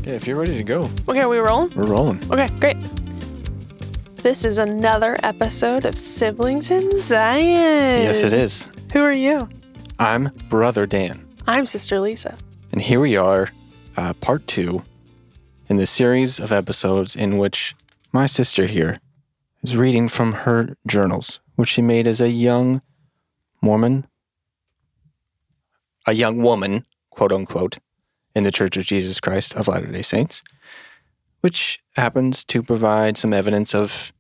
Yeah, if you're ready to go. Okay, are we rolling? We're rolling. Okay, great. This is another episode of Siblings in Zion. Yes, it is. Who are you? I'm Brother Dan. I'm Sister Lisa. And here we are, part 2, in the series of episodes in which my sister here is reading from her journals, which she made as a young Mormon, a young woman, quote unquote, in the Church of Jesus Christ of Latter-day Saints, which happens to provide some evidence of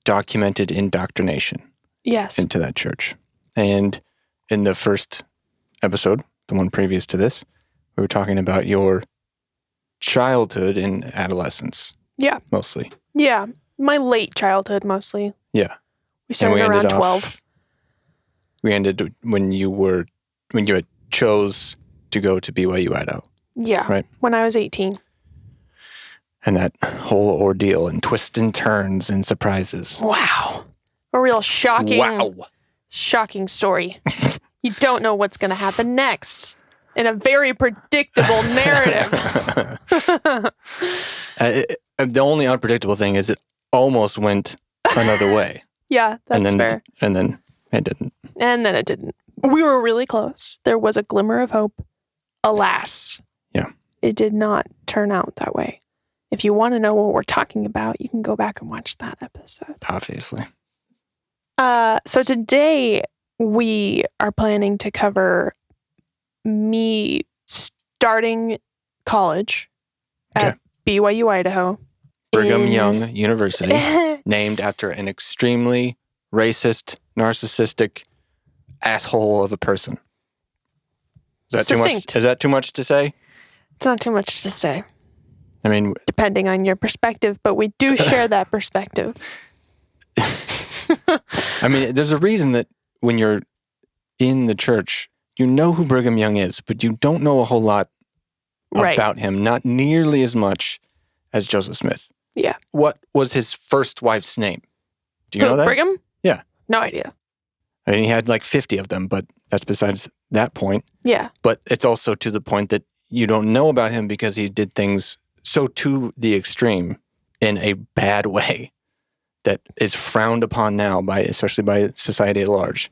documented indoctrination Yes. into that church. And in the first episode, the one previous to this, we were talking about your childhood and adolescence. Yeah. Mostly. Yeah. My late childhood, mostly. Yeah. We started around 12. We ended when you had chose to go to BYU-Idaho. Yeah. Right. When I was 18. And that whole ordeal and twists and turns and surprises. Wow. A real shocking story. You don't know what's going to happen next in a very predictable narrative. The only unpredictable thing is it almost went another way. Yeah, that's fair. And then it didn't. And then it didn't. We were really close. There was a glimmer of hope. Alas. Yeah. It did not turn out that way. If you want to know what we're talking about, you can go back and watch that episode. Obviously. So today we are planning to cover me starting college at BYU-Idaho. Brigham Young University, named after an extremely racist, narcissistic asshole of a person. Is that too much? Is that too much to say? It's not too much to say. I mean, depending on your perspective, but we do share that perspective. I mean, there's a reason that when you're in the church, you know who Brigham Young is, but you don't know a whole lot about him. Not nearly as much as Joseph Smith. Yeah. What was his first wife's name? Do you know that? Brigham? Yeah. No idea. I mean, he had like 50 of them, but that's besides that point. Yeah. But it's also to the point that you don't know about him because he did things so to the extreme in a bad way that is frowned upon now especially by society at large.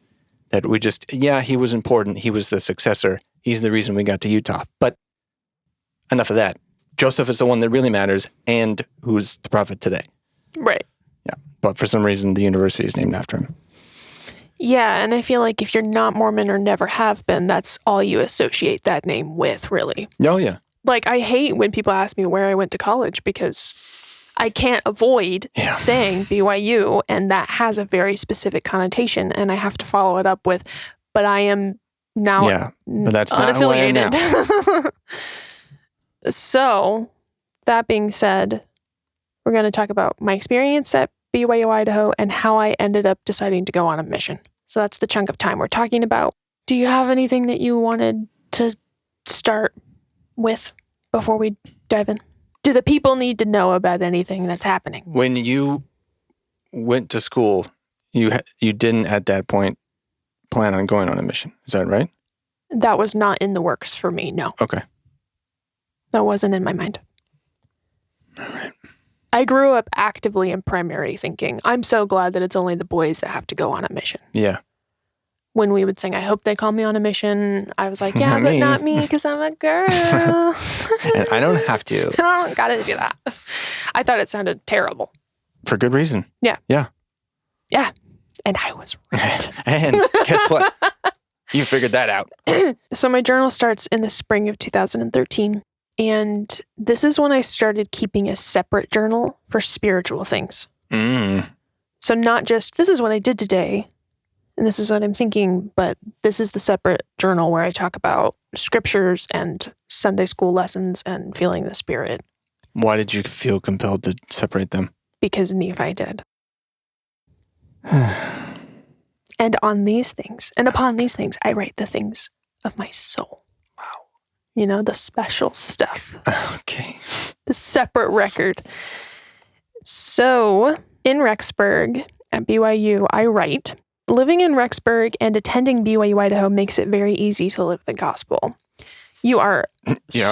That we just, he was important. He was the successor. He's the reason we got to Utah. But enough of that. Joseph is the one that really matters and who's the prophet today. Right. Yeah. But for some reason, the university is named after him. Yeah. And I feel like if you're not Mormon or never have been, that's all you associate that name with, really. Oh, yeah. Like, I hate when people ask me where I went to college because I can't avoid saying BYU, and that has a very specific connotation, and I have to follow it up with, but I am now but that's unaffiliated. Not who I am now. So, that being said, we're going to talk about my experience at BYU-Idaho and how I ended up deciding to go on a mission. So that's the chunk of time we're talking about. Do you have anything that you wanted to start with before we dive in? Do the people need to know about anything that's happening? When you went to school, you didn't at that point plan on going on a mission. Is that right? That was not in the works for me, no. Okay. That wasn't in my mind. All right. I grew up actively in primary thinking, I'm so glad that it's only the boys that have to go on a mission. Yeah. When we would sing, I hope they call me on a mission, I was like, but not me, because I'm a girl. And I don't have to. I don't gotta do that. I thought it sounded terrible. For good reason. Yeah. Yeah. Yeah. And I was right. And guess what? You figured that out. So my journal starts in the spring of 2013. And this is when I started keeping a separate journal for spiritual things. So not just, this is what I did today, and this is what I'm thinking, but this is the separate journal where I talk about scriptures and Sunday school lessons and feeling the Spirit. Why did you feel compelled to separate them? Because Nephi did. And on these things, and upon these things, I write the things of my soul. Wow. You know, the special stuff. Okay. The separate record. So, in Rexburg at BYU, I write, living in Rexburg and attending BYU-Idaho makes it very easy to live the gospel. You are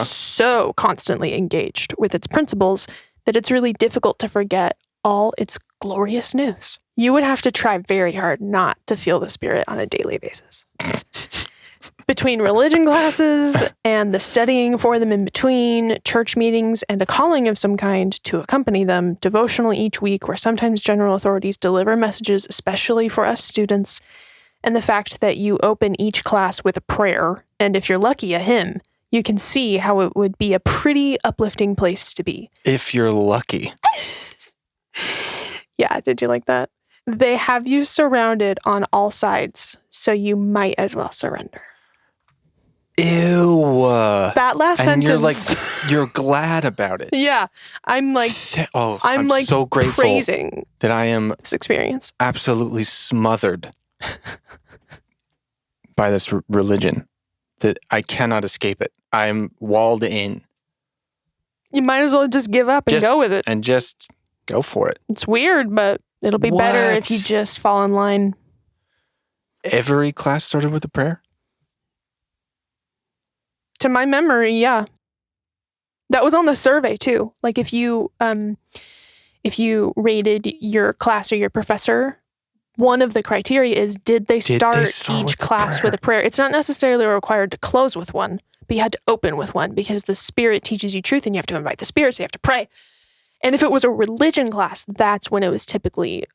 so constantly engaged with its principles that it's really difficult to forget all its glorious news. You would have to try very hard not to feel the Spirit on a daily basis. Between religion classes and the studying for them in between, church meetings, and a calling of some kind to accompany them, devotional each week where sometimes general authorities deliver messages, especially for us students, and the fact that you open each class with a prayer, and if you're lucky, a hymn, you can see how it would be a pretty uplifting place to be. If you're lucky. Yeah, did you like that? They have you surrounded on all sides, so you might as well surrender. Ew. That last sentence. And you're glad about it. Yeah. I'm like so grateful praising that I am this experience. Absolutely smothered by this religion that I cannot escape it. I'm walled in. You might as well just give up and go with it. And just go for it. It's weird, but it'll be better if you just fall in line. Every class started with a prayer? To my memory, yeah. That was on the survey too. Like if you rated your class or your professor, one of the criteria is did they start each class with a prayer? It's not necessarily required to close with one, but you had to open with one because the Spirit teaches you truth and you have to invite the Spirit, so you have to pray. And if it was a religion class, that's when it was typically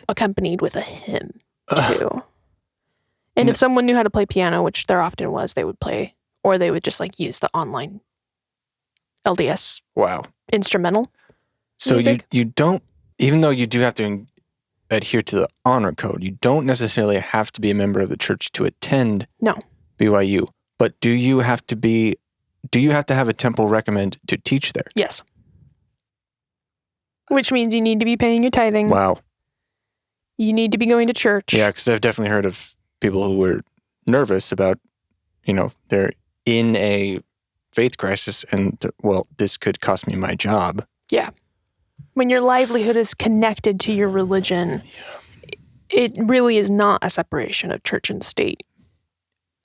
accompanied with a hymn too. And if someone knew how to play piano, which there often was, they would play, or they would just use the online LDS instrumental music. You don't, even though you do have to adhere to the honor code, you don't necessarily have to be a member of the church to attend BYU. But do you have to have a temple recommend to teach there? Yes. Which means you need to be paying your tithing. Wow. You need to be going to church. Yeah, because I've definitely heard of people who were nervous about, they're in a faith crisis and, this could cost me my job. Yeah. When your livelihood is connected to your religion, it really is not a separation of church and state,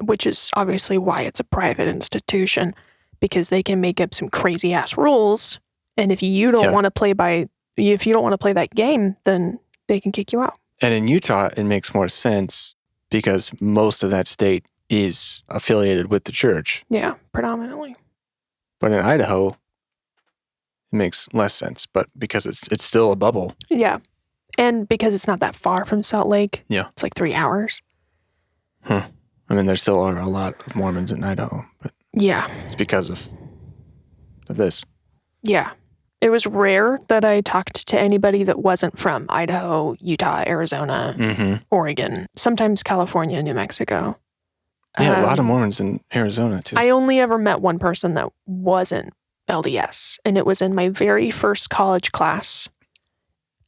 which is obviously why it's a private institution, because they can make up some crazy ass rules. And if you don't want to play that game, then they can kick you out. And in Utah, it makes more sense because most of that state is affiliated with the church. Yeah, predominantly. But in Idaho, it makes less sense, but because it's still a bubble. Yeah. And because it's not that far from Salt Lake. Yeah. It's like 3 hours. I mean, there still are a lot of Mormons in Idaho, but it's because of this. Yeah. It was rare that I talked to anybody that wasn't from Idaho, Utah, Arizona, Oregon, sometimes California, New Mexico. Yeah, a lot of Mormons in Arizona, too. I only ever met one person that wasn't LDS, and it was in my very first college class.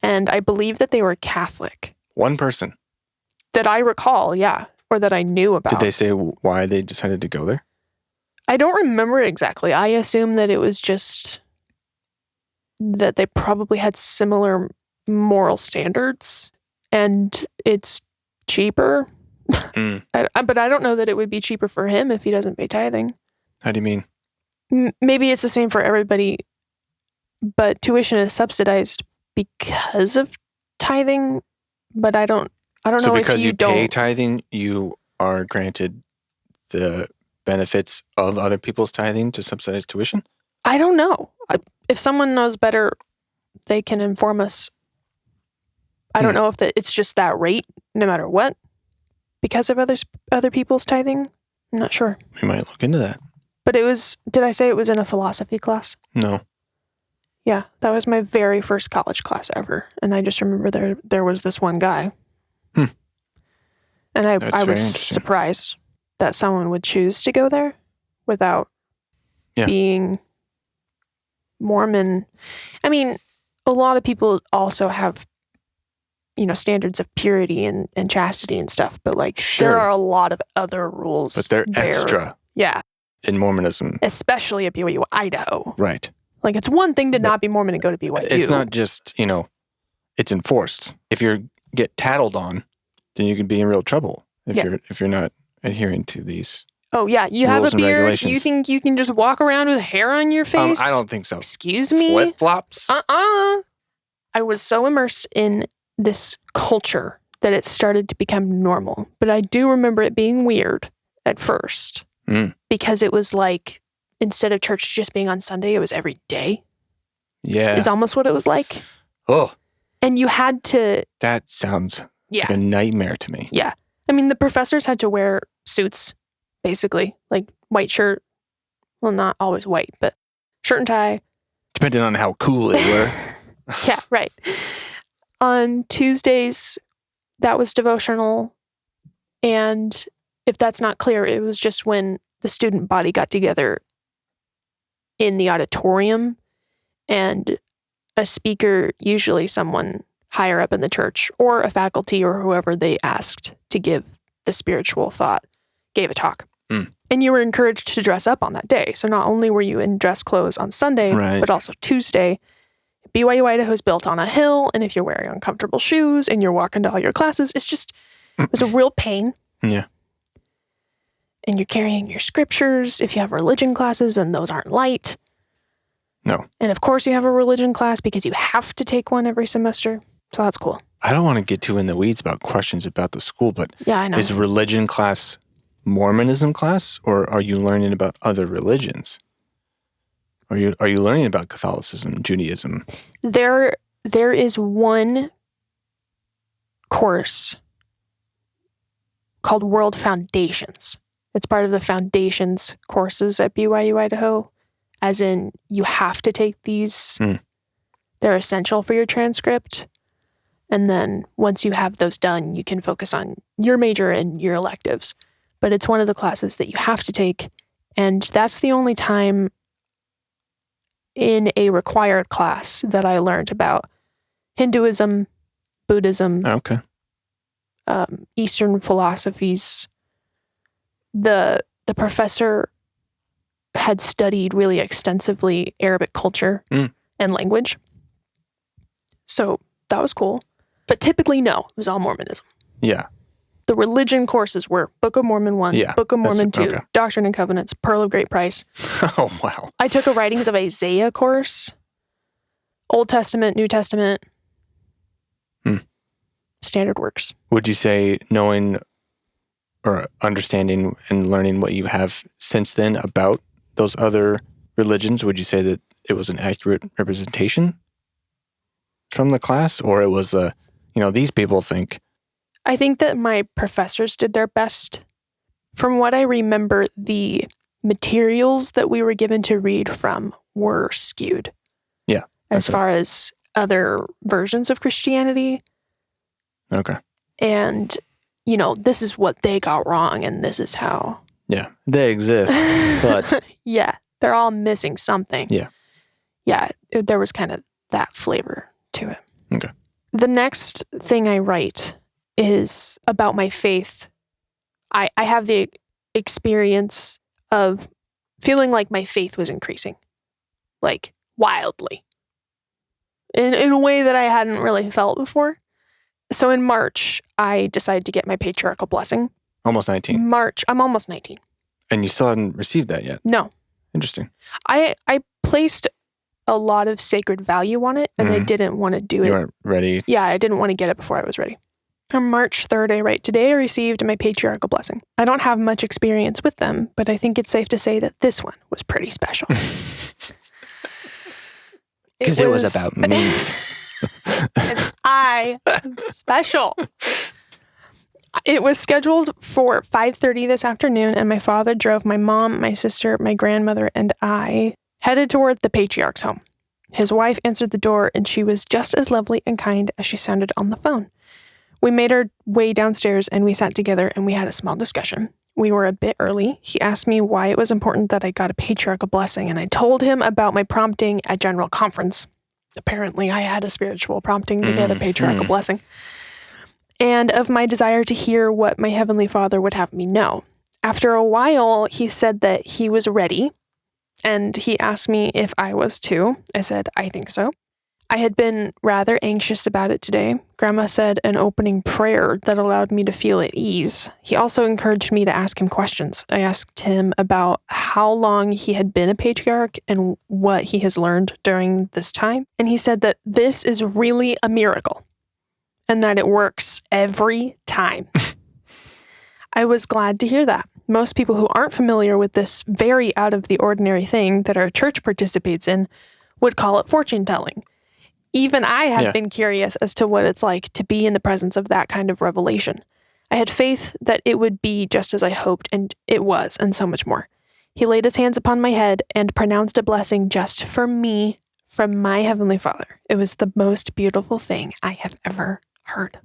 And I believe that they were Catholic. One person? That I recall, yeah, or that I knew about. Did they say why they decided to go there? I don't remember exactly. I assume that it was just that they probably had similar moral standards and it's cheaper. But I don't know that it would be cheaper for him if he doesn't pay tithing. How do you mean? Maybe it's the same for everybody, but tuition is subsidized because of tithing, but I don't know if you don't. So because you pay tithing, you are granted the benefits of other people's tithing to subsidize tuition? I don't know. If someone knows better, they can inform us. I don't know if it's just that rate, no matter what, because of other people's tithing. I'm not sure. We might look into that. But did I say it was in a philosophy class? No. Yeah, that was my very first college class ever. And I just remember there was this one guy. And I was surprised that someone would choose to go there without being Mormon. I mean, a lot of people also have, standards of purity and chastity and stuff, but there are a lot of other rules. But they're extra. Yeah. In Mormonism. Especially at BYU-Idaho. Right. It's one thing to not be Mormon and go to BYU. It's not just, it's enforced. If you get tattled on, then you can be in real trouble if you're not adhering to these Oh, yeah. You have Rules a and beard. regulations. You think you can just walk around with hair on your face? I don't think so. Excuse me? Flip-flops? I was so immersed in this culture that it started to become normal. But I do remember it being weird at first. Because it was like, instead of church just being on Sunday, it was every day. Yeah. Is almost what it was like. Oh. And you had to... That sounds like a nightmare to me. Yeah. I mean, the professors had to wear suits, basically. Like white shirt. Well, not always white, but shirt and tie. Depending on how cool they were. Yeah, right. On Tuesdays, that was devotional. And if that's not clear, it was just when the student body got together in the auditorium and a speaker, usually someone higher up in the church or a faculty or whoever they asked to give the spiritual thought, gave a talk. And you were encouraged to dress up on that day. So not only were you in dress clothes on Sunday, but also Tuesday. BYU-Idaho is built on a hill, and if you're wearing uncomfortable shoes and you're walking to all your classes, it was a real pain. Yeah. And you're carrying your scriptures if you have religion classes, and those aren't light. No. And of course you have a religion class because you have to take one every semester. So that's cool. I don't want to get too in the weeds about questions about the school, but yeah, I know. Is religion class Mormonism class, or are you learning about other religions? Are you learning about Catholicism, Judaism? There is one course called World Foundations. It's part of the Foundations courses at BYU-Idaho, as in you have to take these. They're essential for your transcript. And then once you have those done, you can focus on your major and your electives. But it's one of the classes that you have to take. And that's the only time in a required class that I learned about Hinduism, Buddhism, Eastern philosophies. The professor had studied really extensively Arabic culture and language. So that was cool. But typically, no, it was all Mormonism. Yeah. The religion courses were Book of Mormon 1, Book of Mormon 2, Doctrine and Covenants, Pearl of Great Price. Oh, wow. I took a Writings of Isaiah course. Old Testament, New Testament. Standard works. Would you say knowing or understanding and learning what you have since then about those other religions, would you say that it was an accurate representation from the class? Or it was these people think? I think that my professors did their best. From what I remember, the materials that we were given to read from were skewed. Yeah. As far as other versions of Christianity. Okay. And, this is what they got wrong and this is how. Yeah. They exist, but. Yeah. They're all missing something. Yeah. Yeah. There was kind of that flavor to it. Okay. The next thing I write is about my faith. I have the experience of feeling like my faith was increasing, like wildly, in a way that I hadn't really felt before. So in March, I decided to get my Patriarchal Blessing. Almost 19. I'm almost 19. And you still hadn't received that yet? No. Interesting. I placed a lot of sacred value on it, and I didn't want to do it. You weren't ready? Yeah, I didn't want to get it before I was ready. On March 3rd, I write, today I received my Patriarchal Blessing. I don't have much experience with them, but I think it's safe to say that this one was pretty special. Because it was about me. And I am special. It was scheduled for 5:30 this afternoon, and my father drove my mom, my sister, my grandmother, and I headed toward the patriarch's home. His wife answered the door, and she was just as lovely and kind as she sounded on the phone. We made our way downstairs, and we sat together, and we had a small discussion. We were a bit early. He asked me why it was important that I got a Patriarchal Blessing, and I told him about my prompting at General Conference. Apparently, I had a spiritual prompting to get a Patriarchal Blessing, and of my desire to hear what my Heavenly Father would have me know. After a while, he said that he was ready, and he asked me if I was too. I said, I think so. I had been rather anxious about it today. Grandma said an opening prayer that allowed me to feel at ease. He also encouraged me to ask him questions. I asked him about how long he had been a patriarch and what he has learned during this time. And he said that this is really a miracle and that it works every time. I was glad to hear that. Most people who aren't familiar with this very out of the ordinary thing that our church participates in would call it fortune telling. Even I have been curious as to what it's like to be in the presence of that kind of revelation. I had faith that it would be just as I hoped, and it was, and so much more. He laid his hands upon my head and pronounced a blessing just for me from my Heavenly Father. It was the most beautiful thing I have ever heard.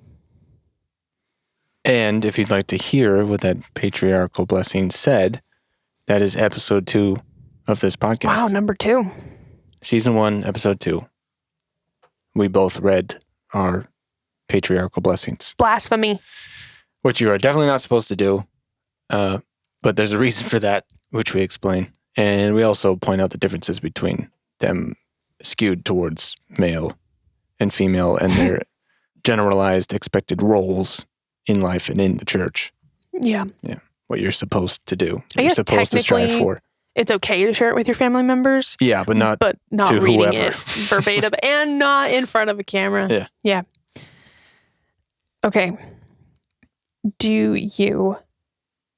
And if you'd like to hear what that patriarchal blessing said, that is episode 2 of this podcast. Wow, number 2. Season 1, episode 2. We both read our patriarchal blessings. Blasphemy. Which you are definitely not supposed to do. But there's a reason for that, which we explain. And we also point out the differences between them skewed towards male and female and their generalized expected roles in life and in the church. Yeah. Yeah. What you're supposed to do. I guess you're supposed to strive for. It's okay to share it with your family members. Yeah, but not to reading whoever. It verbatim and not in front of a camera. Yeah. Yeah. Okay. Do you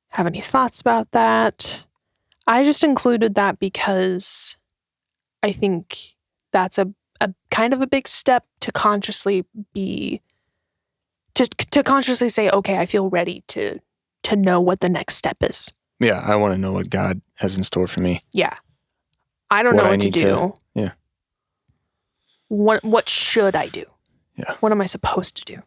have any thoughts about that? I just included that because I think that's a kind of a big step to consciously be, to consciously say, okay, I feel ready to know what the next step is. Yeah, I want to know what God has in store for me. Yeah. I don't know what to do. Yeah. What should I do? Yeah. What am I supposed to do?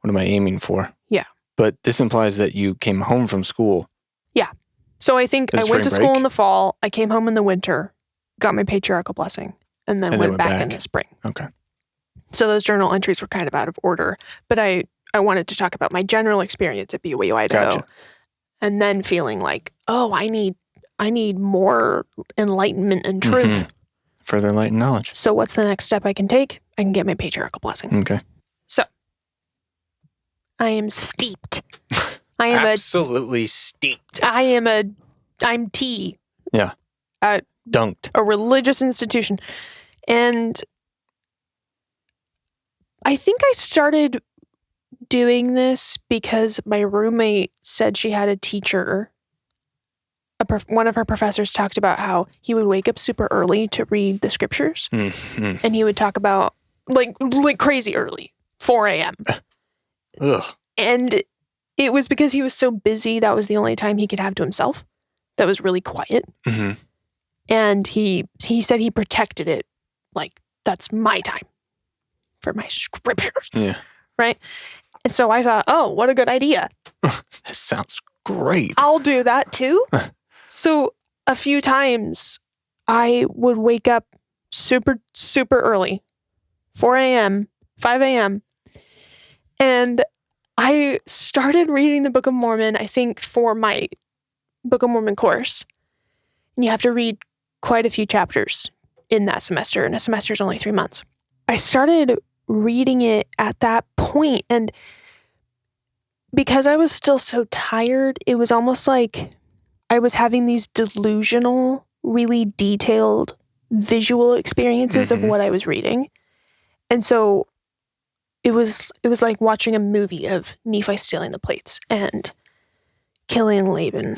What am I aiming for? Yeah. But this implies that you came home from school. Yeah. So I think I went to break? school in the fall. I came home in the winter, got my patriarchal blessing, and then went back in the spring. Okay. So those journal entries were kind of out of order. But I wanted to talk about my general experience at BYU-Idaho. Gotcha. And then feeling like, oh, I need more enlightenment and truth. Mm-hmm. Further enlightened knowledge. So what's the next step I can take? I can get my patriarchal blessing. Okay. So I am steeped. I am absolutely steeped. I'm tea. Yeah. Dunked. A religious institution. And I think I started doing this because my roommate said she had a teacher. One of her professors talked about how he would wake up super early to read the scriptures. Mm-hmm. And he would talk about like crazy early, 4 a.m. Ugh. And it was because he was so busy. That was the only time he could have to himself. That was really quiet. Mm-hmm. And he said he protected it. Like, that's my time for my scriptures. Yeah. Right? And so I thought, oh, what a good idea. That sounds great. I'll do that too. So a few times I would wake up super, super early, 4 a.m., 5 a.m. And I started reading the Book of Mormon, I think, for my Book of Mormon course. And you have to read quite a few chapters in that semester, and a semester is only 3 months. I started reading it at that point, and because I was still so tired, it was almost like I was having these delusional, really detailed visual experiences of what I was reading. And so it was like watching a movie of Nephi stealing the plates and killing Laban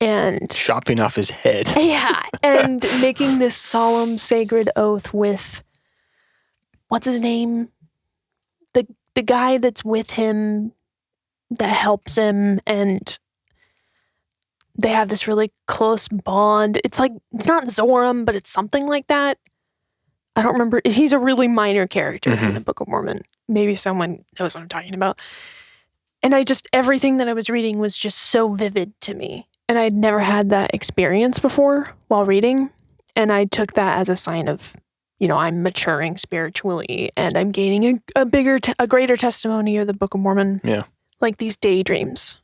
and chopping off his head. Yeah, and making this solemn sacred oath with what's his name? The guy that's with him that helps him, and they have this really close bond. It's like, it's not Zoram, but it's something like that. I don't remember. He's a really minor character in the Book of Mormon. Maybe someone knows what I'm talking about. And everything that I was reading was just so vivid to me. And I'd never had that experience before while reading. And I took that as a sign of, I'm maturing spiritually and I'm gaining a greater testimony of the Book of Mormon. Yeah. Like these daydreams.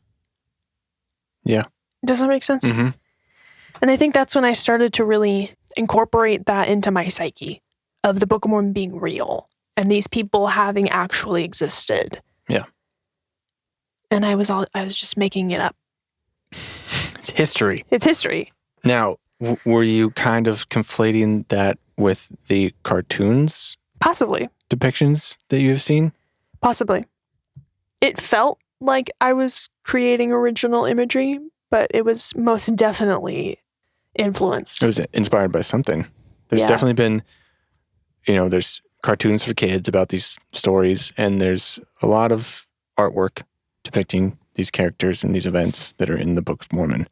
Yeah. Does that make sense? Mm-hmm. And I think that's when I started to really incorporate that into my psyche of the Book of Mormon being real and these people having actually existed. Yeah. And I was just making it up. It's history. It's history. Now, were you kind of conflating that with the cartoons? Possibly. Depictions that you've seen? Possibly. It felt like I was creating original imagery, but it was most definitely influenced. It was inspired by something. There's definitely been, there's cartoons for kids about these stories, and there's a lot of artwork depicting these characters and these events that are in the Book of Mormon.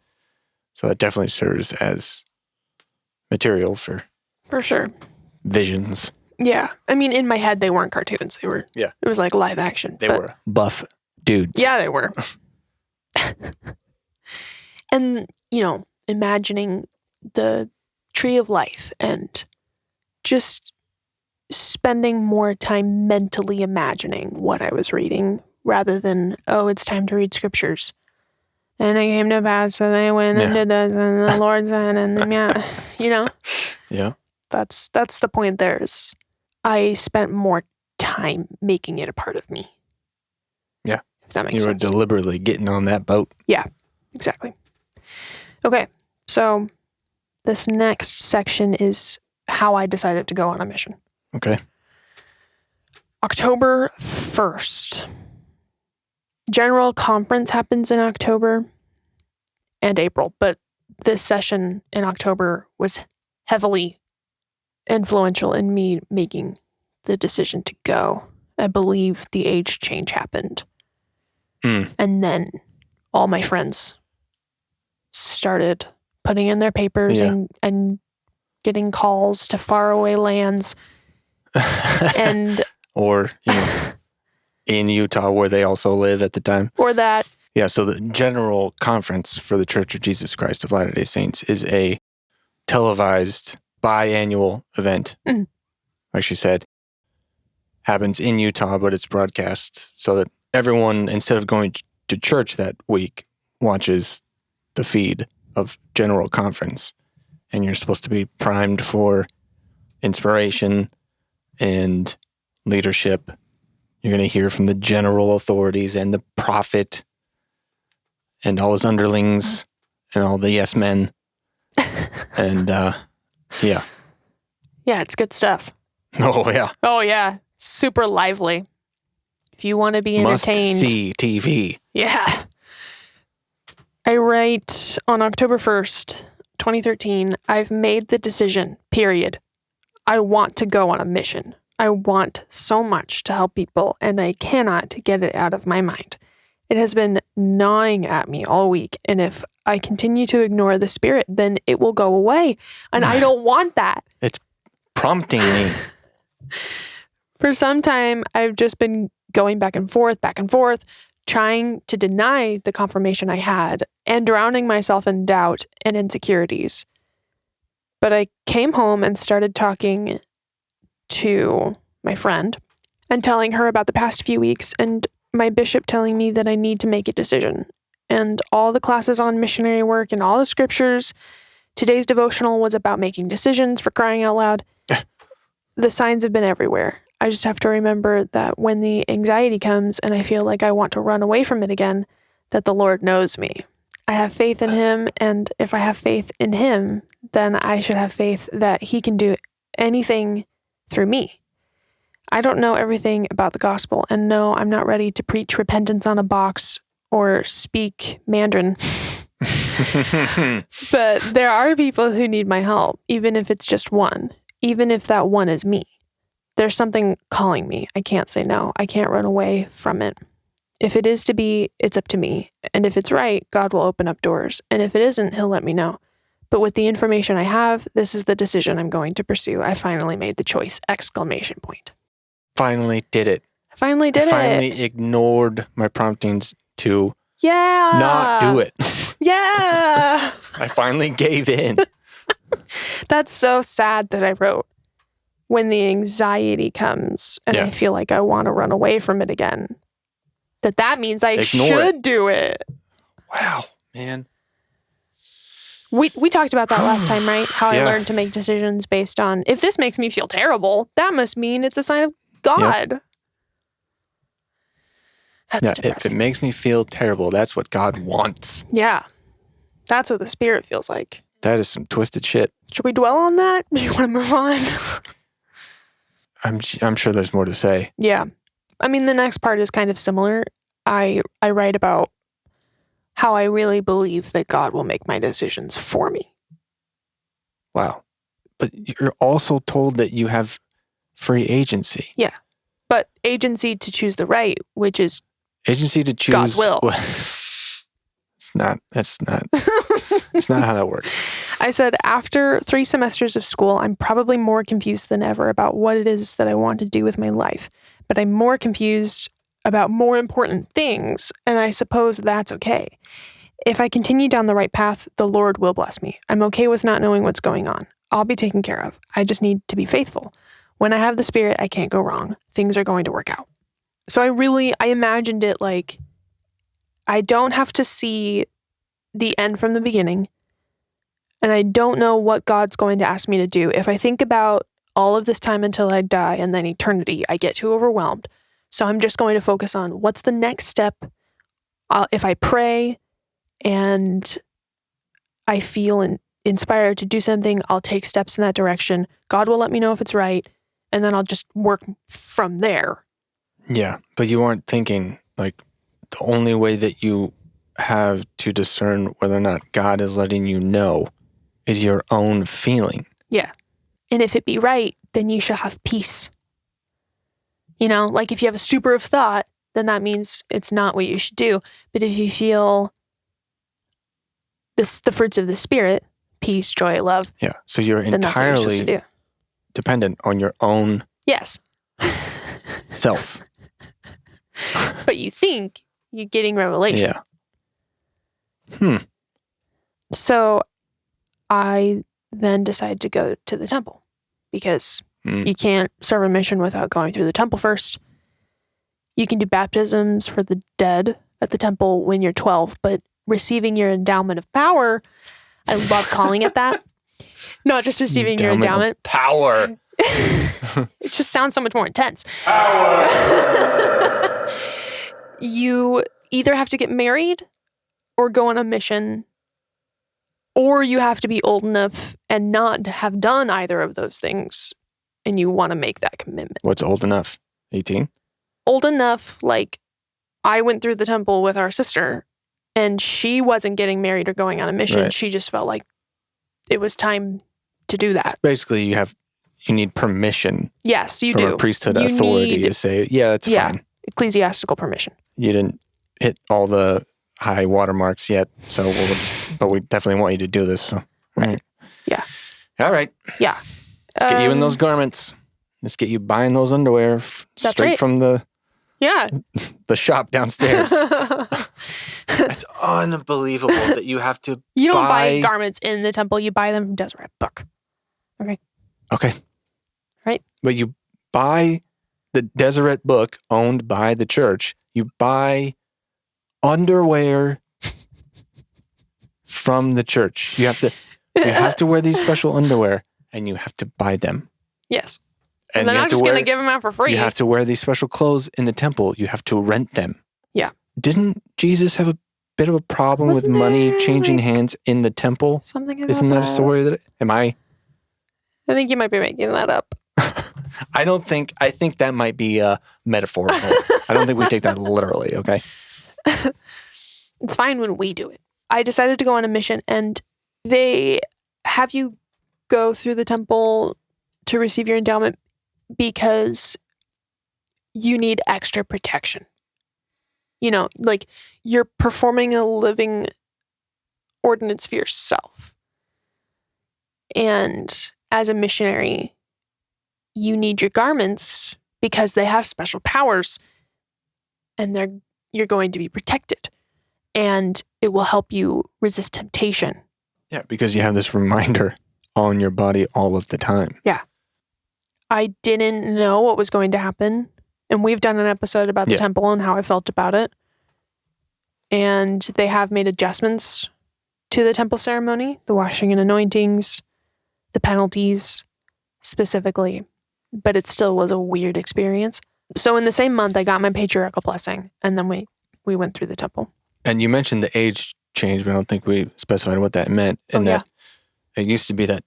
So that definitely serves as material for sure. Visions. Yeah. I mean, in my head, they weren't cartoons. They were, it was like live action. They were buff dudes. Yeah, they were. And, imagining the tree of life and just spending more time mentally imagining what I was reading rather than, it's time to read scriptures. And it came to pass, so they went and did this, and the Lord said, and then, Yeah. That's the point there is I spent more time making it a part of me. Yeah. If that makes sense. You were deliberately getting on that boat. Yeah, exactly. Okay, so this next section is how I decided to go on a mission. Okay. October 1st. General conference happens in October and April, but this session in October was heavily influential in me making the decision to go. I believe the age change happened. And then all my friends started putting in their papers and getting calls to faraway lands. And or, in Utah where they also live at the time. Or that. Yeah, so the General Conference for the Church of Jesus Christ of Latter-day Saints is a televised biannual event. Like she said, happens in Utah, but it's broadcast so that everyone, instead of going to church that week, watches the feed of General Conference. And you're supposed to be primed for inspiration and leadership. You're going to hear from the general authorities and the prophet and all his underlings and all the yes men. And, yeah. Yeah, it's good stuff. Oh, yeah. Oh, yeah. Super lively. If you want to be entertained. Must see TV. Yeah. I write on October 1st, 2013, I've made the decision, period. I want to go on a mission. I want so much to help people, and I cannot get it out of my mind. It has been gnawing at me all week, and if I continue to ignore the spirit, then it will go away, and I don't want that. It's prompting me. For some time, I've just been going back and forth, trying to deny the confirmation I had and drowning myself in doubt and insecurities. But I came home and started talking to my friend and telling her about the past few weeks and my bishop telling me that I need to make a decision. And all the classes on missionary work and all the scriptures. Today's devotional was about making decisions, for crying out loud. The signs have been everywhere. I just have to remember that when the anxiety comes and I feel like I want to run away from it again, that the Lord knows me. I have faith in him, and if I have faith in him, then I should have faith that he can do anything through me. I don't know everything about the gospel, and no, I'm not ready to preach repentance on a box or speak Mandarin. But there are people who need my help, even if it's just one, even if that one is me. There's something calling me. I can't say no. I can't run away from it. If it is to be, it's up to me. And if it's right, God will open up doors. And if it isn't, he'll let me know. But with the information I have, this is the decision I'm going to pursue. I finally made the choice! ! Finally did it. I finally did it. Finally ignored my promptings to Yeah. not do it. Yeah. I finally gave in. That's so sad that I wrote, when the anxiety comes and I feel like I want to run away from it again, that means I should do it. Wow, man. We talked about that last time, right? How Yeah. I learned to make decisions based on, if this makes me feel terrible, that must mean it's a sign of God. Yep. That's If depressing. it makes me feel terrible, that's what God wants. Yeah. That's what the Spirit feels like. That is some twisted shit. Should we dwell on that? Do you want to move on? I'm sure there's more to say. Yeah. I mean, the next part is kind of similar. I write about how I really believe that God will make my decisions for me. Wow. But you're also told that you have free agency. Yeah. But agency to choose the right, which is Agency to choose God's will. That's not how that works. I said, after 3 semesters of school, I'm probably more confused than ever about what it is that I want to do with my life. But I'm more confused about more important things, and I suppose that's okay. If I continue down the right path, the Lord will bless me. I'm okay with not knowing what's going on. I'll be taken care of. I just need to be faithful. When I have the Spirit, I can't go wrong. Things are going to work out. So I imagined it like, I don't have to see the end from the beginning, and I don't know what God's going to ask me to do. If I think about all of this time until I die and then eternity, I get too overwhelmed. So I'm just going to focus on what's the next step. If I pray and I feel inspired to do something, I'll take steps in that direction. God will let me know if it's right, and then I'll just work from there. Yeah, but you aren't thinking, like, the only way that you have to discern whether or not God is letting you know is your own feeling. Yeah. And if it be right, then you shall have peace. You know, like if you have a stupor of thought, then that means it's not what you should do. But if you feel the fruits of the Spirit, peace, joy, love. Yeah. So you're then that's what you're supposed to entirely do. dependent on your own Yes. self. But you think you're getting revelation. Yeah. So I then decided to go to the temple because you can't serve a mission without going through the temple first. You can do baptisms for the dead at the temple when you're 12, but receiving your endowment of power, I love calling it that. Not just receiving your endowment. Power. It just sounds so much more intense. Power. You either have to get married or go on a mission, or you have to be old enough and not have done either of those things, and you want to make that commitment. What's old enough? 18? Old enough, like I went through the temple with our sister, and she wasn't getting married or going on a mission. Right. She just felt like it was time to do that. Basically, you need permission. Yes, you from do. a priesthood authority to say, yeah, that's fine. Ecclesiastical permission. You didn't hit all the high watermarks yet, but we definitely want you to do this. So, right. Yeah. All right. Yeah. Let's get you in those garments. Let's get you buying those underwear straight from the shop downstairs. It's unbelievable that you have to. You don't buy garments in the temple. You buy them from Deseret Book. Okay. Right. But you buy the Deseret Book owned by the church. You buy underwear from the church. You have to wear these special underwear, and you have to buy them. Yes. And they're not just going to give them out for free. You have to wear these special clothes in the temple. You have to rent them. Yeah. Didn't Jesus have a bit of a problem with money changing hands in the temple? Something about Isn't that a story I think you might be making that up. I think that might be metaphorical. I don't think we take that literally, okay? It's fine when we do it. I decided to go on a mission, and they have you go through the temple to receive your endowment because you need extra protection. You know, like you're performing a living ordinance for yourself. And as a missionary, you need your garments because they have special powers, and you're going to be protected, and it will help you resist temptation. Yeah, because you have this reminder on your body all of the time. Yeah. I didn't know what was going to happen, and we've done an episode about the temple and how I felt about it. And they have made adjustments to the temple ceremony, the washing and anointings, the penalties specifically, but it still was a weird experience. So in the same month, I got my patriarchal blessing, and then we went through the temple. And you mentioned the age change, but I don't think we specified what that meant. And that it used to be that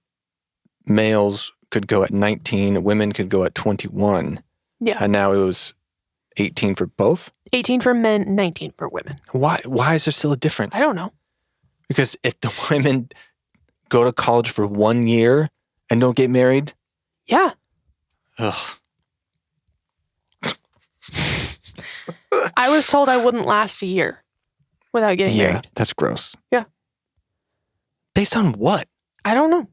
males could go at 19, women could go at 21. Yeah. And now it was 18 for both? 18 for men, 19 for women. Why is there still a difference? I don't know. Because if the women go to college for 1 year and don't get married? Yeah. Ugh. I was told I wouldn't last a year without getting married. Yeah, that's gross. Yeah. Based on what? I don't know.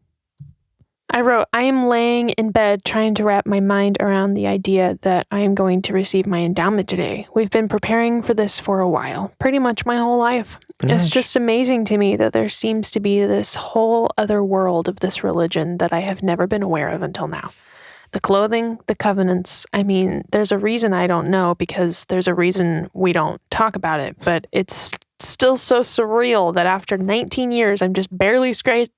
I wrote, I am laying in bed trying to wrap my mind around the idea that I am going to receive my endowment today. We've been preparing for this for a while, pretty much my whole life. It's just amazing to me that there seems to be this whole other world of this religion that I have never been aware of until now. The clothing, the covenants, I mean, there's a reason I don't know because there's a reason we don't talk about it, but it's still so surreal that after 19 years, I'm just barely scratching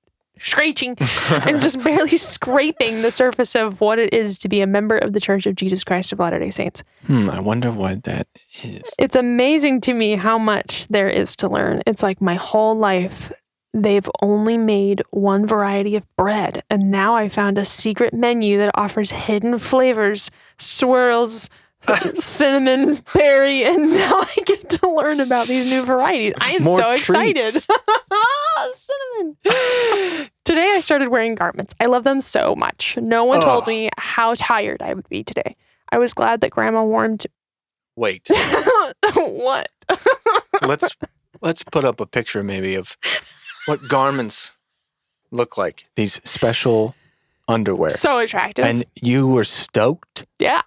and just barely scraping the surface of what it is to be a member of the Church of Jesus Christ of Latter-day Saints. I wonder what that is. It's amazing to me how much there is to learn. It's like my whole life, they've only made one variety of bread, and now I found a secret menu that offers hidden flavors, swirls, cinnamon, berry, and now I get to learn about these new varieties. I am so excited. Cinnamon. Today I started wearing garments. I love them so much. No one told me how tired I would be today. I was glad that Grandma warmed. Wait. What? Let's put up a picture maybe of what garments look like. These special underwear. So attractive. And you were stoked? Yeah.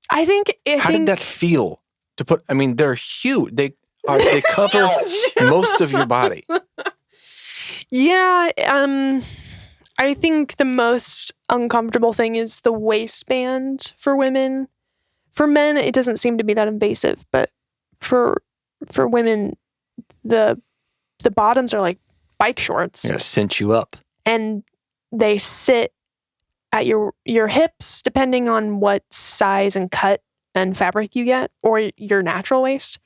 How did that feel? To put, I mean, they're huge. They cover most of your body. Yeah. I think the most uncomfortable thing is the waistband for women. For men, it doesn't seem to be that invasive, but for women, the bottoms are like bike shorts. Yeah, cinch you up. And they sit at your hips, depending on what size and cut and fabric you get, or your natural waist.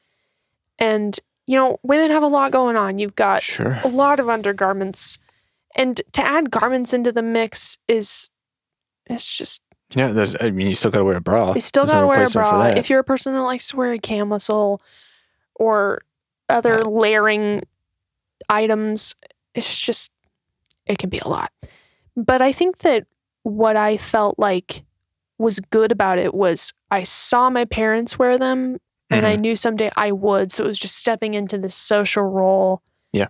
And, women have a lot going on. You've got a lot of undergarments. And to add garments into the mix it's just... Yeah, you still got to wear a bra. You still got to wear a bra. If you're a person that likes to wear a camisole or other layering items, it can be a lot. But I think that what I felt like was good about it was I saw my parents wear them and I knew someday I would. So it was just stepping into this social role. Yeah.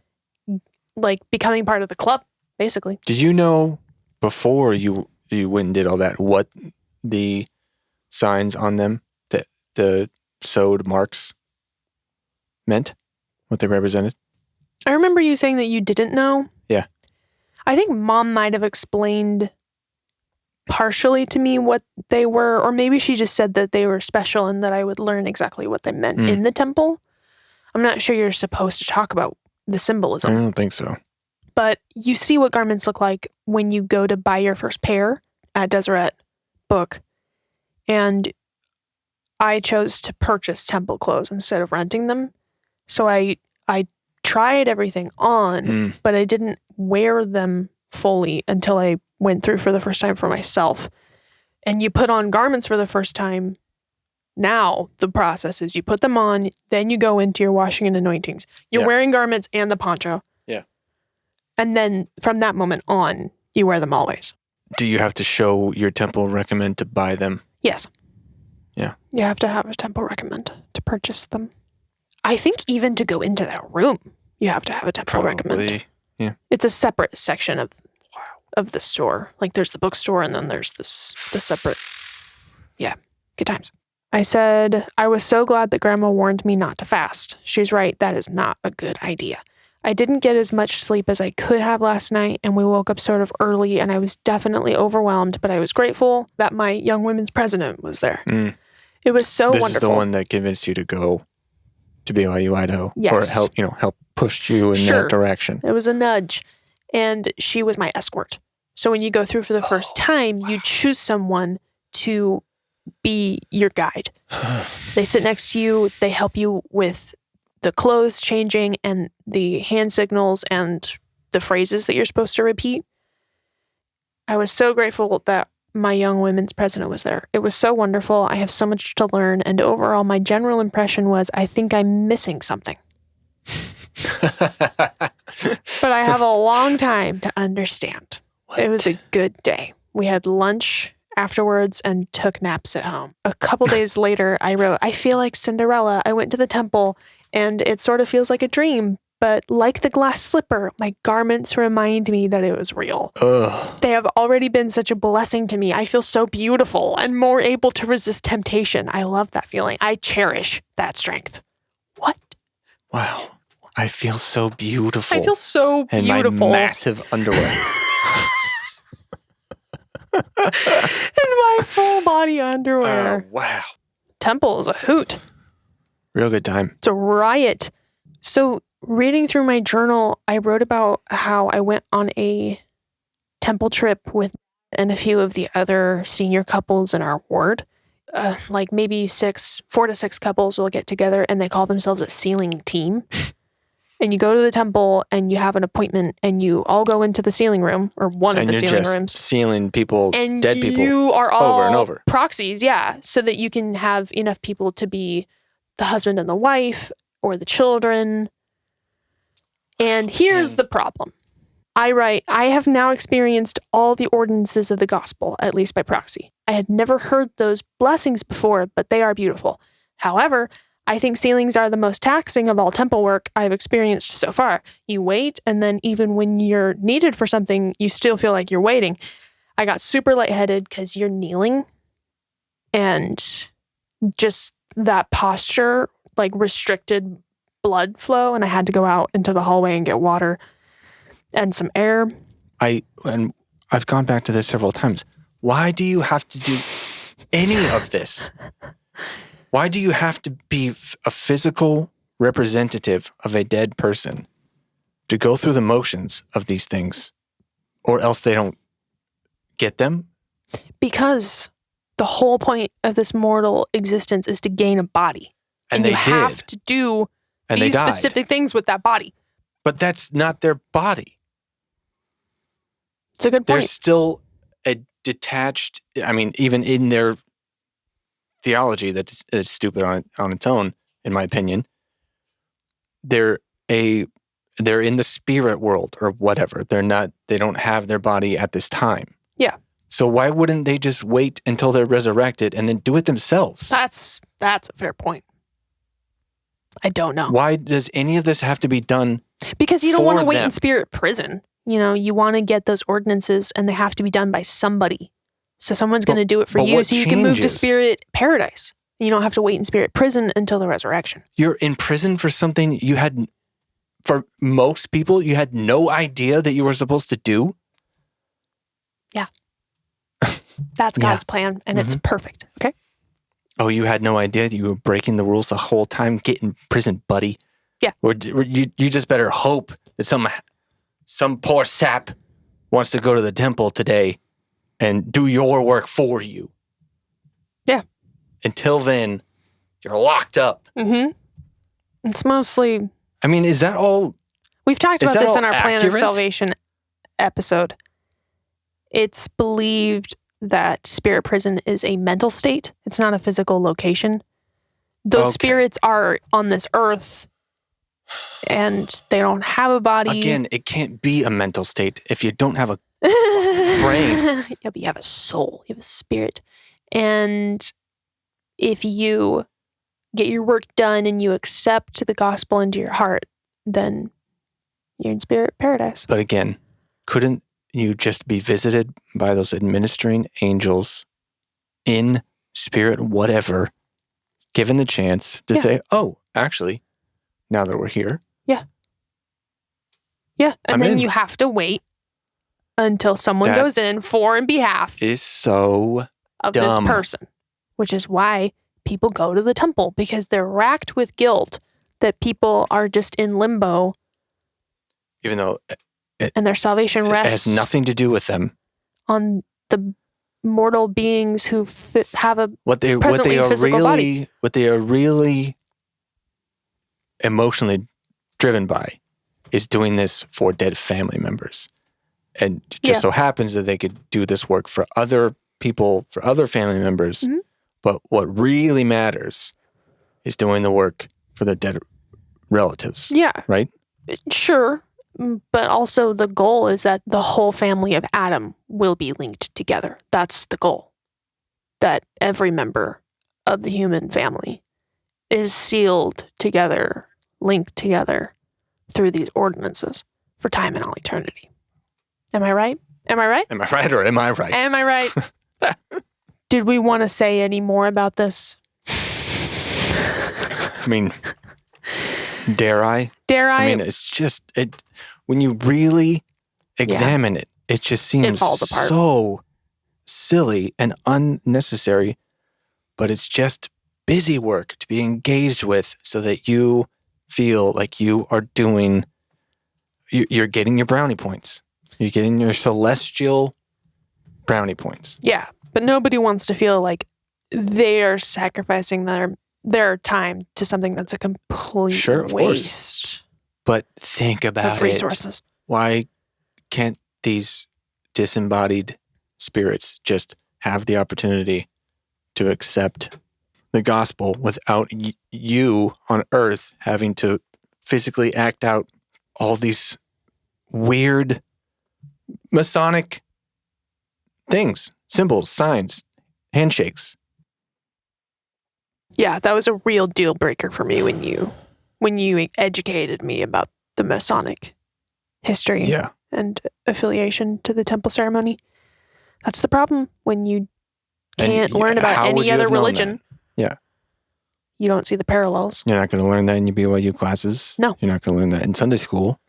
Like becoming part of the club, basically. Did you know before you went and did all that what the signs on them, the sewed marks meant? What they represented? I remember you saying that you didn't know. Yeah. I think Mom might have explained partially to me what they were, or maybe she just said that they were special and that I would learn exactly what they meant in the temple. I'm not sure you're supposed to talk about the symbolism. I don't think so. But you see what garments look like when you go to buy your first pair at Deseret Book. And I chose to purchase temple clothes instead of renting them. So I tried everything on, but I didn't wear them fully until I went through for the first time for myself. And you put on garments for the first time. Now the process is you put them on, then you go into your washing and anointings. You're wearing garments and the poncho. Yeah. And then from that moment on, you wear them always. Do you have to show your temple recommend to buy them? Yes. Yeah. You have to have a temple recommend to purchase them. I think even to go into that room, you have to have a temple recommend. Yeah. It's a separate section of the store. Like there's the bookstore and then there's the separate. Yeah. Good times. I said, I was so glad that Grandma warned me not to fast. She's right. That is not a good idea. I didn't get as much sleep as I could have last night, and we woke up sort of early, and I was definitely overwhelmed, but I was grateful that my young women's president was there. It was so wonderful. This is the one that convinced you to go to BYU-Idaho. Yes. Or help push you in that direction. It was a nudge. And she was my escort. So when you go through for the first time, you choose someone to be your guide. They sit next to you. They help you with the clothes changing and the hand signals and the phrases that you're supposed to repeat. I was so grateful that my young women's president was there. It was so wonderful. I have so much to learn. And overall, my general impression was, I think I'm missing something. But I have a long time to understand. What? It was a good day. We had lunch afterwards and took naps at home. A couple days later, I wrote, I feel like Cinderella. I went to the temple and it sort of feels like a dream. But like the glass slipper, my garments remind me that it was real. Ugh. They have already been such a blessing to me. I feel so beautiful and more able to resist temptation. I love that feeling. I cherish that strength. What? Wow. I feel so beautiful. I feel so beautiful. In my massive underwear. In my full body underwear. Wow. Temple is a hoot. Real good time. It's a riot. So reading through my journal, I wrote about how I went on a temple trip with and a few of the other senior couples in our ward. Like maybe 4 to 6 couples will get together and they call themselves a sealing team. And you go to the temple and you have an appointment and you all go into the sealing room or one of the sealing rooms. Sealing people, and dead people. You are all over and over. Proxies, yeah. So that you can have enough people to be the husband and the wife or the children. And here's the problem. I write, I have now experienced all the ordinances of the gospel, at least by proxy. I had never heard those blessings before, but they are beautiful. However, I think sealings are the most taxing of all temple work I've experienced so far. You wait, and then even when you're needed for something, you still feel like you're waiting. I got super lightheaded because you're kneeling, and just that posture, like restricted blood flow, and I had to go out into the hallway and get water and some air. I've gone back to this several times. Why do you have to do any of this? Why do you have to be a physical representative of a dead person to go through the motions of these things, or else they don't get them? Because the whole point of this mortal existence is to gain a body. And they have to do these specific things with that body. But that's not their body. It's a good point. There's still a detached, even in their theology that is stupid on its own, in my opinion. They're in the spirit world or whatever. They don't have their body at this time. Yeah. So why wouldn't they just wait until they're resurrected and then do it themselves? That's a fair point. I don't know. Why does any of this have to be done? Because you don't want to wait in spirit prison. You want to get those ordinances and they have to be done by somebody. So someone's going to do it for you so you can move to spirit paradise. You don't have to wait in spirit prison until the resurrection. You're in prison for something for most people, you had no idea that you were supposed to do? Yeah. That's God's plan, and it's perfect, okay? Oh, you had no idea that you were breaking the rules the whole time? Get in prison, buddy. Yeah. Or you just better hope that some poor sap wants to go to the temple today and do your work for you. Yeah. Until then, you're locked up. Mm-hmm. It's mostly... is that all... We've talked about this in our Plan of Salvation episode. It's believed that spirit prison is a mental state. It's not a physical location. Those spirits are on this earth, and they don't have a body. Again, it can't be a mental state if you don't have a brain. Yeah, but you have a soul. You have a spirit. And if you get your work done and you accept the gospel into your heart, then you're in spirit paradise. But again, couldn't you just be visited by those administering angels in spirit, whatever, given the chance to say, oh, actually, now that we're here. Yeah. Yeah. And then you have to wait until someone goes in for and behalf is so of dumb. This person, which is why people go to the temple, because they're racked with guilt that people are just in limbo, even though and their salvation it rests has nothing to do with them. On the mortal beings who have a what they are really emotionally driven by is doing this for dead family members. And it just so happens that they could do this work for other people, for other family members. Mm-hmm. But what really matters is doing the work for their dead relatives. Yeah. Right? Sure. But also the goal is that the whole family of Adam will be linked together. That's the goal. That every member of the human family is sealed together, linked together through these ordinances for time and all eternity. Am I right? Am I right? Am I right or am I right? Am I right? Did we want to say any more about this? I mean, dare I? Dare I? I mean, it's just, when you really examine it, it just seems so silly and unnecessary, but it's just busy work to be engaged with so that you feel like you are doing, you're getting your brownie points. You're getting your celestial brownie points. Yeah, but nobody wants to feel like they are sacrificing their time to something that's a complete waste. Course. But think about of resources. Why can't these disembodied spirits just have the opportunity to accept the gospel without you on earth having to physically act out all these weird Masonic things, symbols, signs, handshakes? Yeah, that was a real deal breaker for me when you educated me about the Masonic history and affiliation to the temple ceremony. That's the problem when you can't learn about any other religion. Yeah. You don't see the parallels. You're not going to learn that in your BYU classes. No. You're not going to learn that in Sunday school.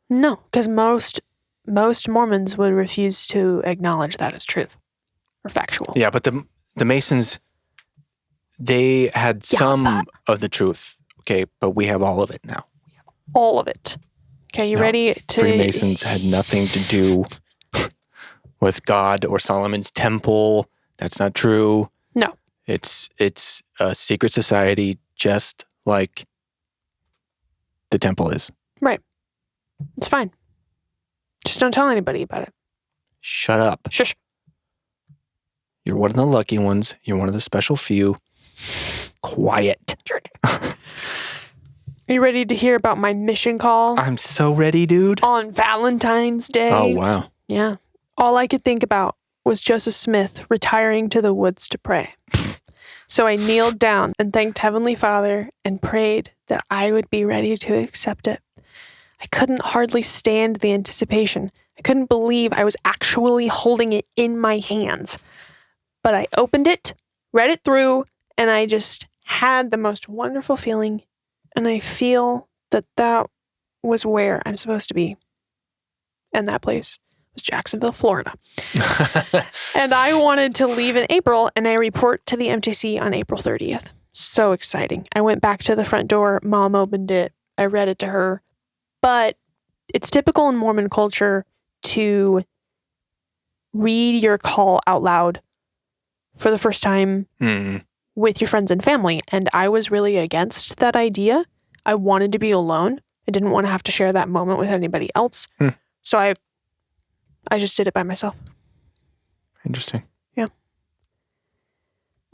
No, because most Mormons would refuse to acknowledge that as truth or factual. Yeah, but the Masons, they had some of the truth, okay, but we have all of it now. All of it. Okay, you ready to... Freemasons had nothing to do with God or Solomon's temple. That's not true. No. It's a secret society just like the temple is. Right. It's fine. Just don't tell anybody about it. Shut up. Shush. You're one of the lucky ones. You're one of the special few. Quiet. Are you ready to hear about my mission call? I'm so ready, dude. On Valentine's Day. Oh, wow. Yeah. All I could think about was Joseph Smith retiring to the woods to pray. So I kneeled down and thanked Heavenly Father and prayed that I would be ready to accept it. I couldn't hardly stand the anticipation. I couldn't believe I was actually holding it in my hands. But I opened it, read it through, and I just had the most wonderful feeling. And I feel that was where I'm supposed to be. And that place was Jacksonville, Florida. And I wanted to leave in April, and I report to the MTC on April 30th. So exciting. I went back to the front door. Mom opened it. I read it to her. But it's typical in Mormon culture to read your call out loud for the first time with your friends and family. And I was really against that idea. I wanted to be alone. I didn't want to have to share that moment with anybody else. So I just did it by myself. Interesting. Yeah.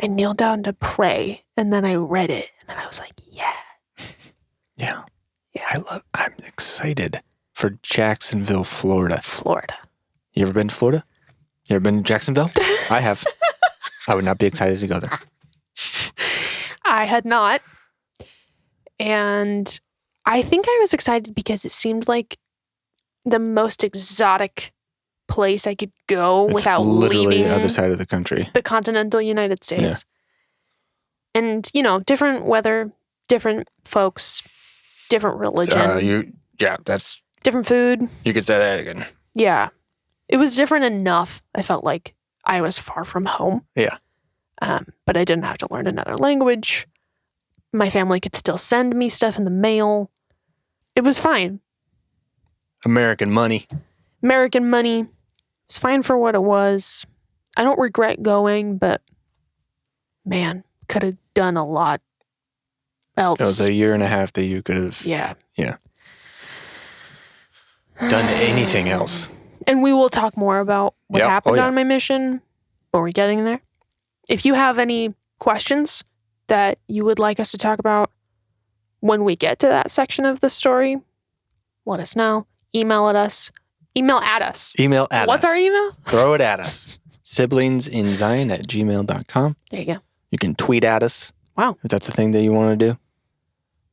I kneeled down to pray, and then I read it, and then I was like, yeah. Yeah. I'm excited for Jacksonville, Florida. You ever been to Florida? You ever been to Jacksonville? I have. I would not be excited to go there. I had not. And I think I was excited because it seemed like the most exotic place I could go without leaving the other side of the country. The continental United States. Yeah. And, different weather, different folks, different religion. That's... different food. You could say that again. Yeah. It was different enough. I felt like I was far from home. Yeah. But I didn't have to learn another language. My family could still send me stuff in the mail. It was fine. American money. American money. It was fine for what it was. I don't regret going, but man, could have done a lot else. It was a year and a half that you could have done anything else. And we will talk more about what happened on my mission, but we're getting there. If you have any questions that you would like us to talk about when we get to that section of the story, let us know. Email at us. What's our email? Throw it at us. siblingsinzion@gmail.com. There you go. You can tweet at us. Wow. If that's a thing that you want to do.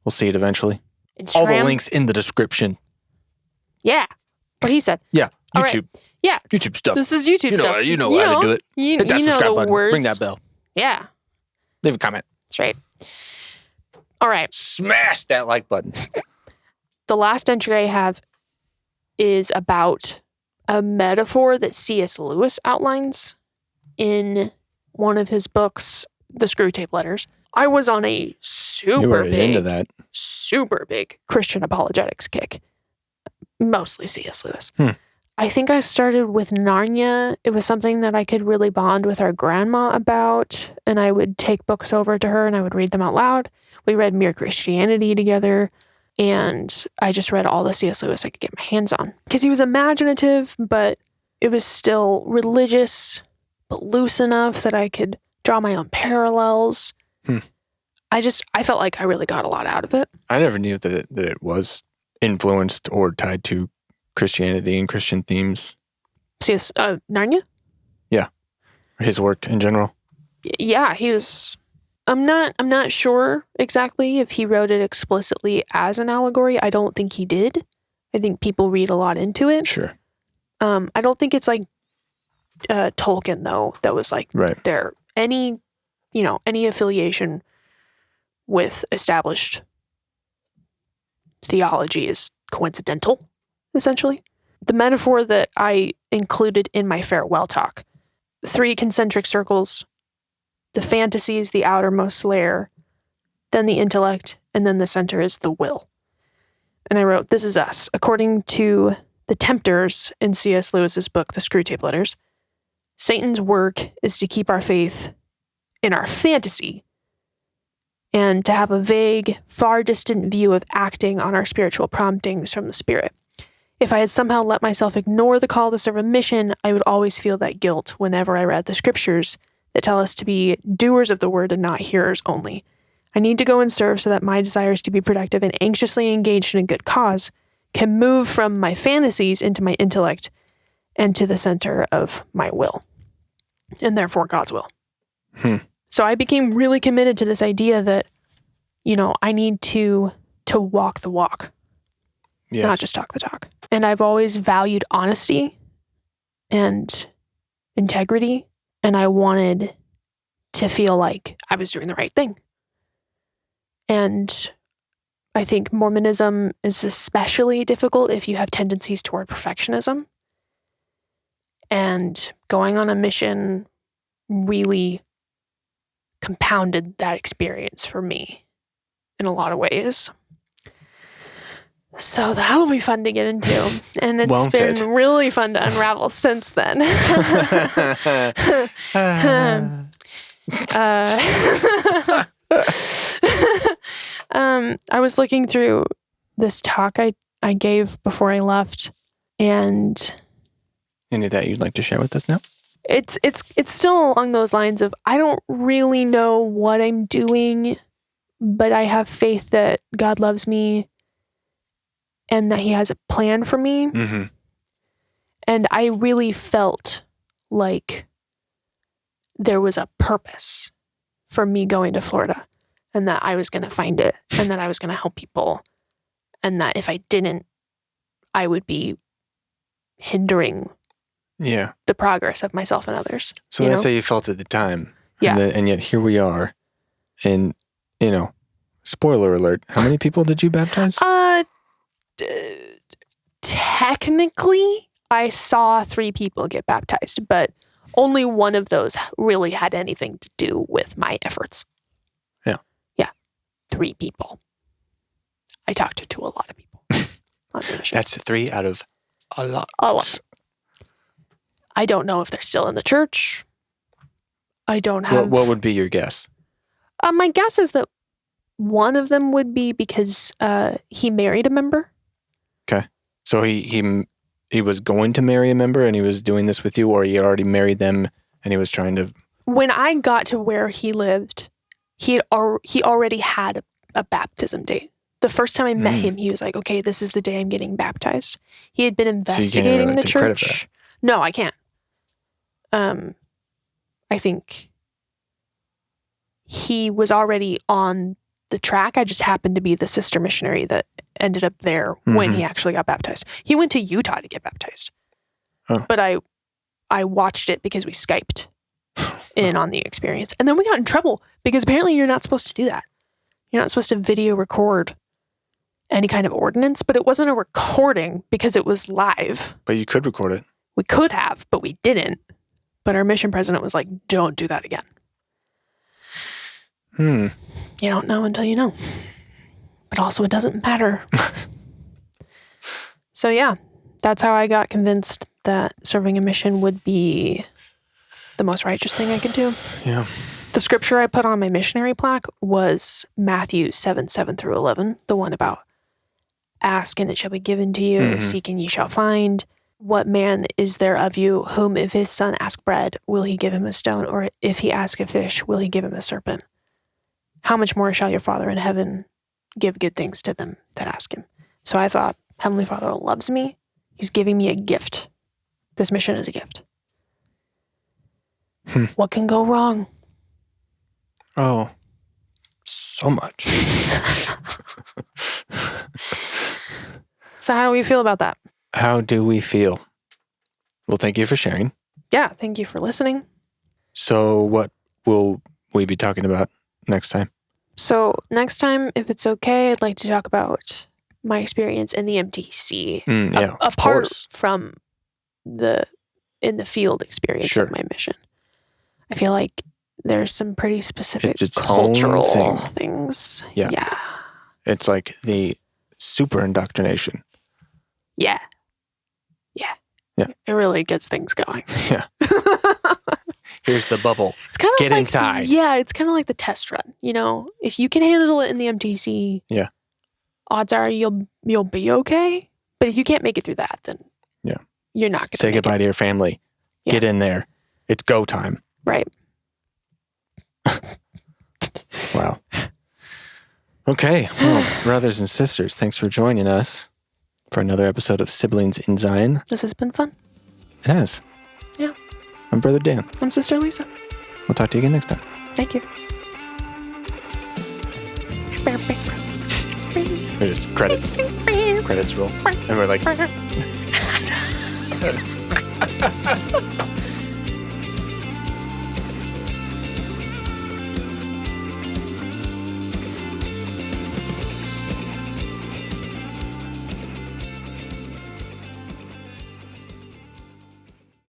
We'll see it eventually. Instagram. All the links in the description. Yeah. What he said. Yeah. YouTube. All right. Yeah. YouTube stuff. This is YouTube stuff. You know how to do it. Hit that subscribe the button. words. Ring that bell. Yeah. Leave a comment. That's right. All right. Smash that like button. The last entry I have is about a metaphor that C.S. Lewis outlines in one of his books, The Screwtape Letters. I was on a super big Christian apologetics kick. Mostly C.S. Lewis. I think I started with Narnia. It was something that I could really bond with our grandma about, and I would take books over to her and I would read them out loud. We read Mere Christianity together, and I just read all the C.S. Lewis I could get my hands on. Because he was imaginative, but it was still religious, but loose enough that I could draw my own parallels. I felt like I really got a lot out of it. I never knew that it was influenced or tied to Christianity and Christian themes. C.S. Narnia? Yeah. His work in general. Yeah, he was... I'm not sure exactly if he wrote it explicitly as an allegory. I don't think he did. I think people read a lot into it. Sure. I don't think it's like Tolkien, though, that was like there. Any affiliation with established theology is coincidental, essentially. The metaphor that I included in my farewell talk, 3 concentric circles, the fantasy is the outermost layer, then the intellect, and then the center is the will. And I wrote, this is us. According to the tempters in C.S. Lewis's book, The Screwtape Letters, Satan's work is to keep our faith in our fantasy and to have a vague, far distant view of acting on our spiritual promptings from the Spirit. If I had somehow let myself ignore the call to serve a mission, I would always feel that guilt whenever I read the scriptures that tell us to be doers of the word and not hearers only. I need to go and serve so that my desires to be productive and anxiously engaged in a good cause can move from my fantasies into my intellect and to the center of my will, and therefore God's will. So I became really committed to this idea that, I need to walk the walk, not just talk the talk. And I've always valued honesty and integrity, and I wanted to feel like I was doing the right thing. And I think Mormonism is especially difficult if you have tendencies toward perfectionism. And going on a mission really compounded that experience for me in a lot of ways. So that'll be fun to get into. And it's been really fun to unravel since then. I was looking through this talk I gave before I left, and any of that you'd like to share with us now? It's still along those lines of, I don't really know what I'm doing, but I have faith that God loves me and that he has a plan for me. Mm-hmm. And I really felt like there was a purpose for me going to Florida, and that I was going to find it, and that I was going to help people, and that if I didn't, I would be hindering the progress of myself and others. So that's how you felt at the time. Yeah. And yet here we are. And, spoiler alert, how many people did you baptize? Technically, I saw 3 people get baptized, but only one of those really had anything to do with my efforts. Yeah. Yeah. 3 people. I talked to a lot of people on the mission. That's 3 out of a lot. A lot. I don't know if they're still in the church. I don't have... What would be your guess? My guess is that one of them would be because he married a member. Okay. So he was going to marry a member and he was doing this with you, or he already married them and he was trying to... When I got to where he lived, he already had a baptism date. The first time I met him, he was like, okay, this is the day I'm getting baptized. He had been investigating the church. No, I can't. I think he was already on the track. I just happened to be the sister missionary that ended up there when he actually got baptized. He went to Utah to get baptized. Oh. But I watched it because we Skyped in on the experience. And then we got in trouble because apparently you're not supposed to do that. You're not supposed to video record any kind of ordinance, but it wasn't a recording because it was live. But you could record it. We could have, but we didn't. But our mission president was like, don't do that again. You don't know until you know. But also it doesn't matter. So yeah, that's how I got convinced that serving a mission would be the most righteous thing I could do. Yeah. The scripture I put on my missionary plaque was Matthew 7:7-11, the one about ask and it shall be given to you, seek and ye shall find. What man is there of you whom if his son ask bread, will he give him a stone? Or if he ask a fish, will he give him a serpent? How much more shall your Father in heaven give good things to them that ask him? So I thought, Heavenly Father loves me. He's giving me a gift. This mission is a gift. What can go wrong? Oh, so much. So how do we feel about that? How do we feel? Well, thank you for sharing. Yeah, thank you for listening. So what will we be talking about next time? So next time, if it's okay, I'd like to talk about my experience in the MTC. Apart from in the field experience of my mission. I feel like there's some pretty specific cultural things. Yeah. It's like the super indoctrination. Yeah. It really gets things going. Yeah. Here's the bubble. It's kind of Get inside. Yeah, it's kind of like the test run. You know, if you can handle it in the MTC, odds are you'll be okay. But if you can't make it through that, then you're not going to say goodbye to your family. Yeah. Get in there. It's go time. Right. Wow. Okay. Well, brothers and sisters, thanks for joining us for another episode of Siblings in Zion. This has been fun. It has. Yeah. I'm Brother Dan. I'm Sister Lisa. We'll talk to you again next time. Thank you. There's credits. Credits roll. And we're like...